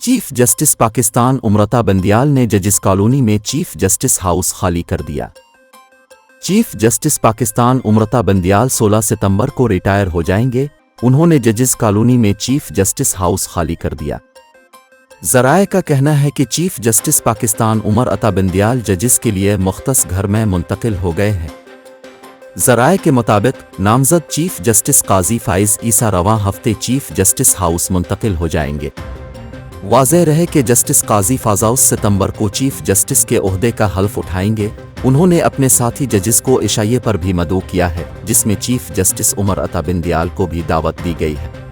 Chief justice Pakistan उमरता Bandial ने जजिस colony में chief justice house खाली कर दिया। चीफ जस्टिस पाकिस्तान उमरता बंदियाल 16 सितंबर को रिटायर हो जाएंगे। उन्होंने जजिस कॉलोनी में चीफ जस्टिस हाउस खाली कर दिया। ज़राए का कहना है कि चीफ जस्टिस पाकिस्तान उमर अता बंदियाल जजिस के लिए मुख्तस घर में मुंतकिल हो गए हैं। ज़राए के मुताबिक नामज़द चीफ जस्टिस काजी फ़ाइज़ ईसा रवां हफ्ते चीफ जस्टिस हाउस मुंतकिल हो जाएंगे। वाज़ेह रहे कि जस्टिस काजी फ़ाज़ाउस सितंबर को चीफ जस्टिस के ओहदे का हल्फ उठाएंगे। उन्होंने अपने साथी जजिस को इशाइये पर भी मदऊ किया है, जिसमें चीफ जस्टिस उमर अता बंदियाल को भी दावत दी गई है।